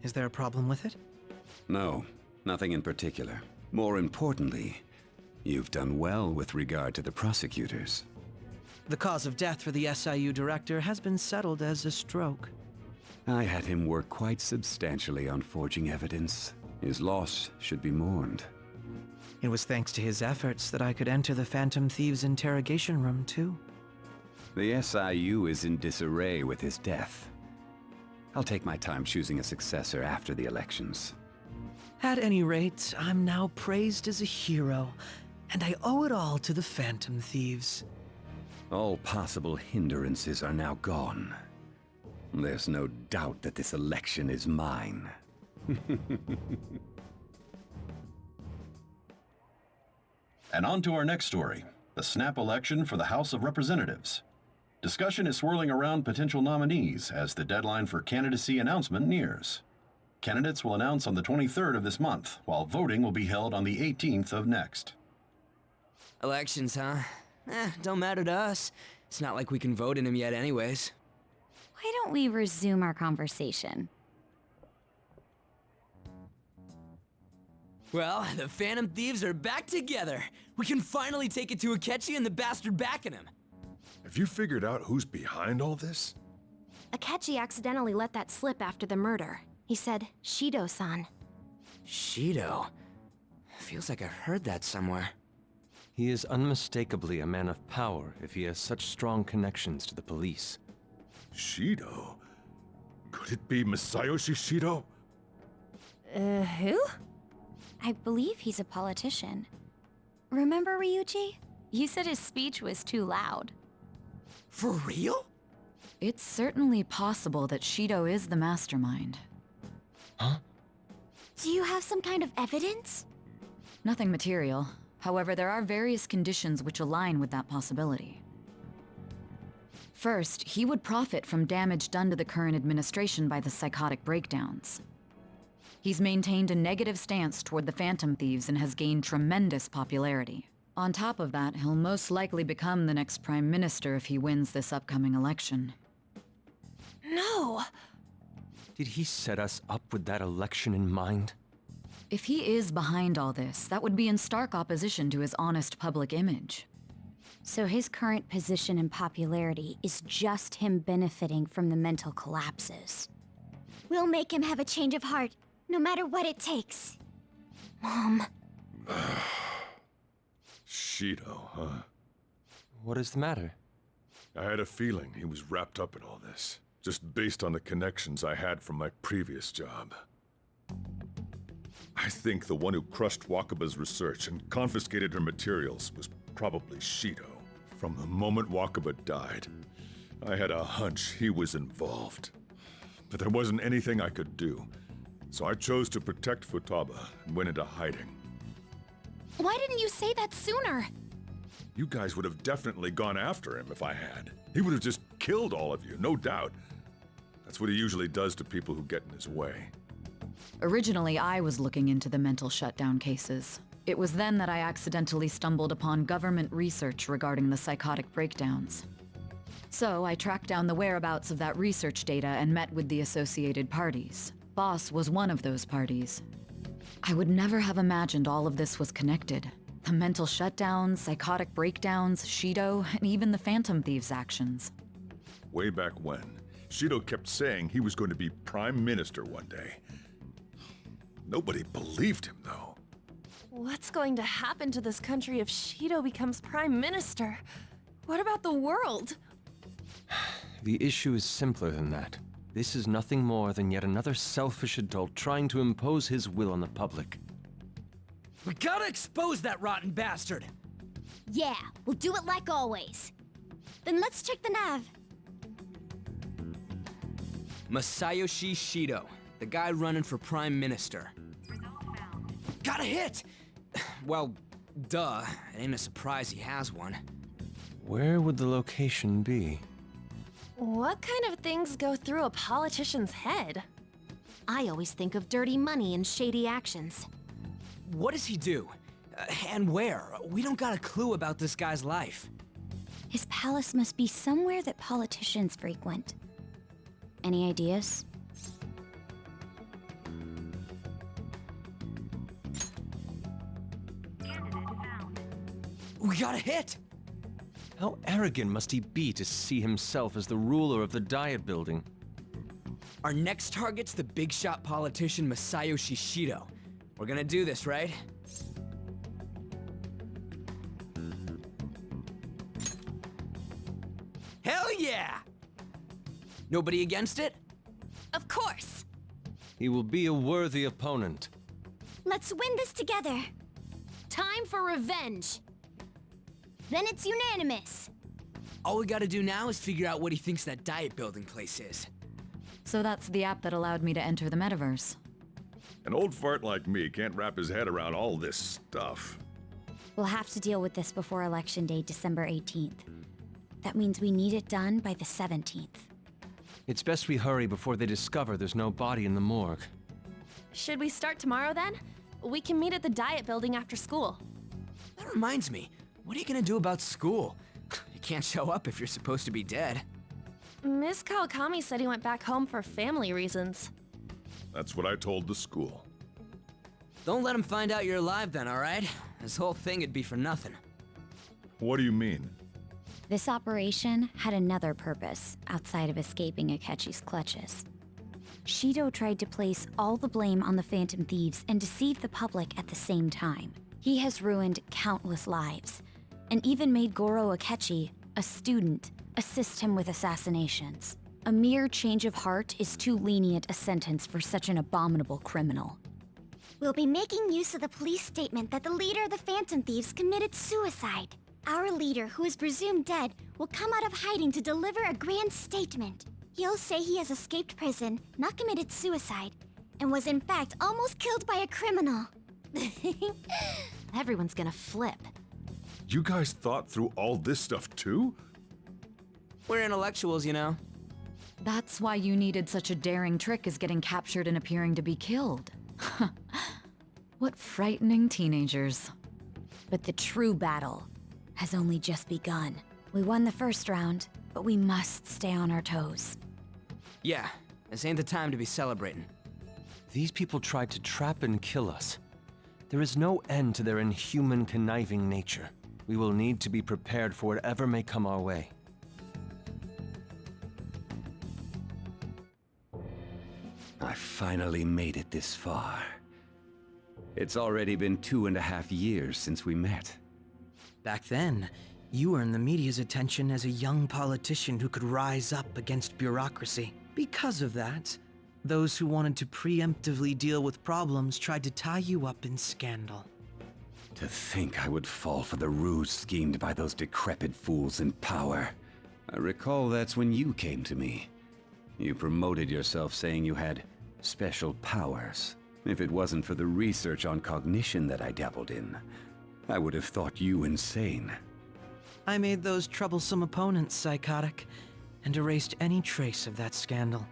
Is there a problem with it? No, nothing in particular. More importantly, you've done well with regard to the prosecutors. The cause of death for the SIU director has been settled as a stroke. I had him work quite substantially on forging evidence. His loss should be mourned. It was thanks to his efforts that I could enter the Phantom Thieves' interrogation room, too. The SIU is in disarray with his death. I'll take my time choosing a successor after the elections. At any rate, I'm now praised as a hero, and I owe it all to the Phantom Thieves. All possible hindrances are now gone. There's no doubt that this election is mine. And on to our next story, the snap election for the House of Representatives. Discussion is swirling around potential nominees as the deadline for candidacy announcement nears. Candidates will announce on the 23rd of this month, while voting will be held on the 18th of next. Elections, huh? Don't matter to us. It's not like we can vote in them yet anyways. Why don't we resume our conversation? Well, the Phantom Thieves are back together. We can finally take it to Akechi and the bastard backing him. Have you figured out who's behind all this? Akechi accidentally let that slip after the murder. He said, Shido-san. Shido? Feels like I've heard that somewhere. He is unmistakably a man of power if he has such strong connections to the police. Shido? Could it be Masayoshi Shido? Who? I believe he's a politician. Remember Ryuji? You said his speech was too loud. For real? It's certainly possible that Shido is the mastermind. Huh? Do you have some kind of evidence? Nothing material. However, there are various conditions which align with that possibility. First, he would profit from damage done to the current administration by the psychotic breakdowns. He's maintained a negative stance toward the Phantom Thieves and has gained tremendous popularity. On top of that, he'll most likely become the next Prime Minister if he wins this upcoming election. No! Did he set us up with that election in mind? If he is behind all this, that would be in stark opposition to his honest public image. So his current position and popularity is just him benefiting from the mental collapses. We'll make him have a change of heart, no matter what it takes. Mom. Shido, huh? What is the matter? I had a feeling he was wrapped up in all this, just based on the connections I had from my previous job. I think the one who crushed Wakaba's research and confiscated her materials was probably Shido. From the moment Wakaba died, I had a hunch he was involved. But there wasn't anything I could do, so I chose to protect Futaba and went into hiding. Why didn't you say that sooner? You guys would have definitely gone after him if I had. He would have just killed all of you, no doubt. That's what he usually does to people who get in his way. Originally, I was looking into the mental shutdown cases. It was then that I accidentally stumbled upon government research regarding the psychotic breakdowns. So I tracked down the whereabouts of that research data and met with the associated parties. Boss was one of those parties. I would never have imagined all of this was connected. The mental shutdowns, psychotic breakdowns, Shido, and even the Phantom Thieves' actions. Way back when, Shido kept saying he was going to be Prime Minister one day. Nobody believed him, though. What's going to happen to this country if Shido becomes Prime Minister? What about the world? The issue is simpler than that. This is nothing more than yet another selfish adult trying to impose his will on the public. We gotta expose that rotten bastard! Yeah, we'll do it like always. Then let's check the nav. Masayoshi Shido, the guy running for Prime Minister. Got a hit! Well, duh. It ain't a surprise he has one. Where would the location be? What kind of things go through a politician's head? I always think of dirty money and shady actions. What does he do? And where? We don't got a clue about this guy's life. His palace must be somewhere that politicians frequent. Any ideas? We got a hit! How arrogant must he be to see himself as the ruler of the Diet Building? Our next target's the big shot politician Masayoshi Shido. We're gonna do this, right? Hell yeah! Nobody against it? Of course! He will be a worthy opponent. Let's win this together. Time for revenge! Then it's unanimous. All we gotta do now is figure out what he thinks that Diet Building place is. So that's the app that allowed me to enter the metaverse. An old fart like me can't wrap his head around all this stuff. We'll have to deal with this before Election Day, December 18th. That means we need it done by the 17th. It's best we hurry before they discover there's no body in the morgue. Should we start tomorrow then? We can meet at the Diet Building after school. That reminds me, what are you gonna do about school? You can't show up if you're supposed to be dead. Miss Kawakami said he went back home for family reasons. That's what I told the school. Don't let him find out you're alive then, alright? This whole thing would be for nothing. What do you mean? This operation had another purpose outside of escaping Akechi's clutches. Shido tried to place all the blame on the Phantom Thieves and deceive the public at the same time. He has ruined countless lives, and even made Goro Akechi, a student, assist him with assassinations. A mere change of heart is too lenient a sentence for such an abominable criminal. We'll be making use of the police statement that the leader of the Phantom Thieves committed suicide. Our leader, who is presumed dead, will come out of hiding to deliver a grand statement. He'll say he has escaped prison, not committed suicide, and was in fact almost killed by a criminal. Everyone's gonna flip. You guys thought through all this stuff too? We're intellectuals, you know. That's why you needed such a daring trick as getting captured and appearing to be killed. What frightening teenagers. But the true battle has only just begun. We won the first round, but we must stay on our toes. Yeah, this ain't the time to be celebrating. These people tried to trap and kill us. There is no end to their inhuman, conniving nature. We will need to be prepared for whatever may come our way. I finally made it this far. It's already been 2.5 years since we met. Back then, you earned the media's attention as a young politician who could rise up against bureaucracy. Because of that, those who wanted to preemptively deal with problems tried to tie you up in scandal. To think I would fall for the ruse schemed by those decrepit fools in power. I recall that's when you came to me. You promoted yourself saying you had special powers. If it wasn't for the research on cognition that I dabbled in, I would have thought you insane. I made those troublesome opponents psychotic, and erased any trace of that scandal.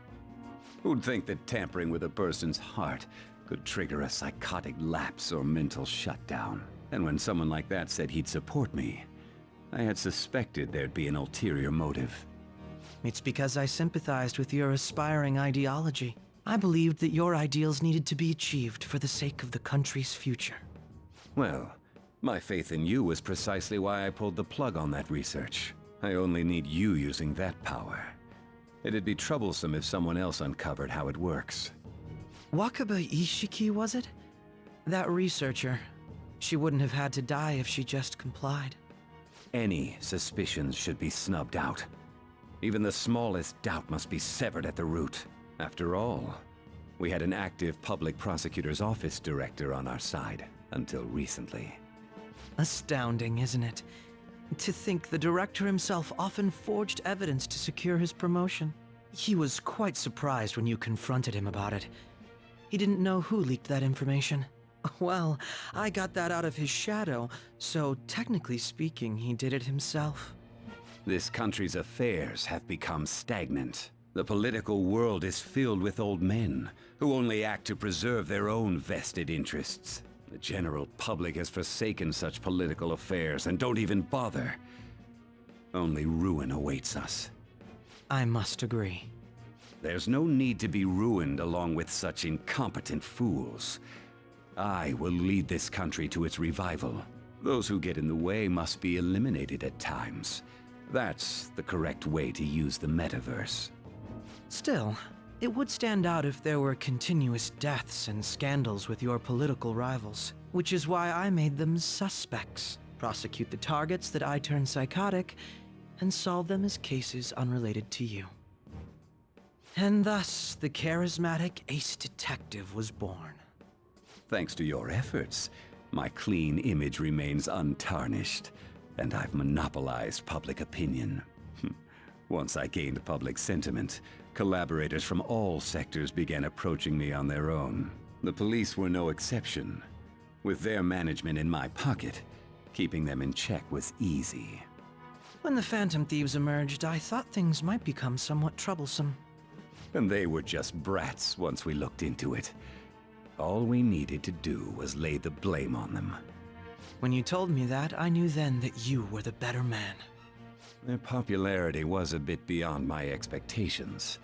Who'd think that tampering with a person's heart could trigger a psychotic lapse or mental shutdown? And when someone like that said he'd support me, I had suspected there'd be an ulterior motive. It's because I sympathized with your aspiring ideology. I believed that your ideals needed to be achieved for the sake of the country's future. Well, my faith in you was precisely why I pulled the plug on that research. I only need you using that power. It'd be troublesome if someone else uncovered how it works. Wakaba Ishiki, was it? That researcher. She wouldn't have had to die if she just complied. Any suspicions should be snubbed out. Even the smallest doubt must be severed at the root. After all, we had an active public prosecutor's office director on our side, until recently. Astounding, isn't it? To think the director himself often forged evidence to secure his promotion. He was quite surprised when you confronted him about it. He didn't know who leaked that information. Well, I got that out of his shadow, so technically speaking, he did it himself. This country's affairs have become stagnant. The political world is filled with old men who only act to preserve their own vested interests. The general public has forsaken such political affairs and don't even bother. Only ruin awaits us. I must agree. There's no need to be ruined along with such incompetent fools. I will lead this country to its revival. Those who get in the way must be eliminated at times. That's the correct way to use the metaverse. Still, it would stand out if there were continuous deaths and scandals with your political rivals, which is why I made them suspects. Prosecute the targets that I turn psychotic, and solve them as cases unrelated to you. And thus, the charismatic ace detective was born. Thanks to your efforts, my clean image remains untarnished, and I've monopolized public opinion. Once I gained public sentiment, collaborators from all sectors began approaching me on their own. The police were no exception. With their management in my pocket, keeping them in check was easy. When the Phantom Thieves emerged, I thought things might become somewhat troublesome. And they were just brats once we looked into it. All we needed to do was lay the blame on them. When you told me that, I knew then that you were the better man. Their popularity was a bit beyond my expectations,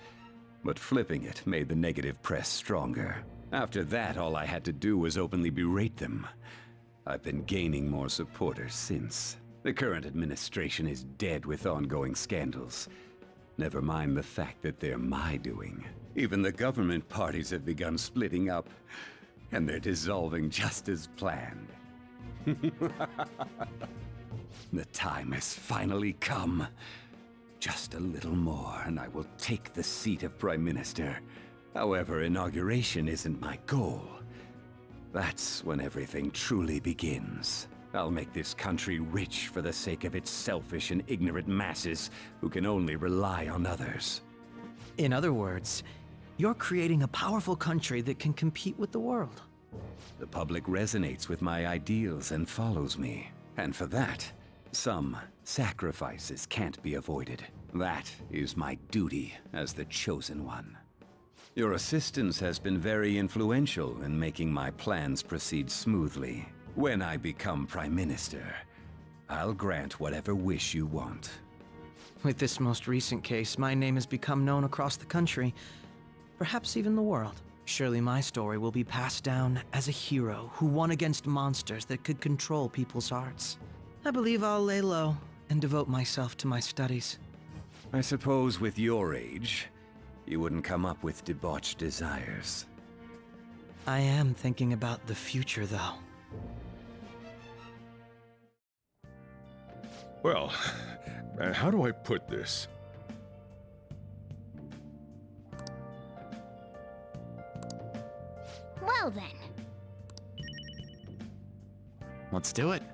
but flipping it made the negative press stronger. After that, all I had to do was openly berate them. I've been gaining more supporters since. The current administration is dead with ongoing scandals. Never mind the fact that they're my doing. Even the government parties have begun splitting up, and they're dissolving just as planned. The time has finally come. Just a little more, and I will take the seat of Prime Minister. However, inauguration isn't my goal. That's when everything truly begins. I'll make this country rich for the sake of its selfish and ignorant masses who can only rely on others. In other words, you're creating a powerful country that can compete with the world. The public resonates with my ideals and follows me. And for that, some sacrifices can't be avoided. That is my duty as the Chosen One. Your assistance has been very influential in making my plans proceed smoothly. When I become Prime Minister, I'll grant whatever wish you want. With this most recent case, my name has become known across the country, perhaps even the world. Surely my story will be passed down as a hero who won against monsters that could control people's hearts. I believe I'll lay low and devote myself to my studies. I suppose with your age, you wouldn't come up with debauched desires. I am thinking about the future, though. Well, how do I put this? Well then. Let's do it.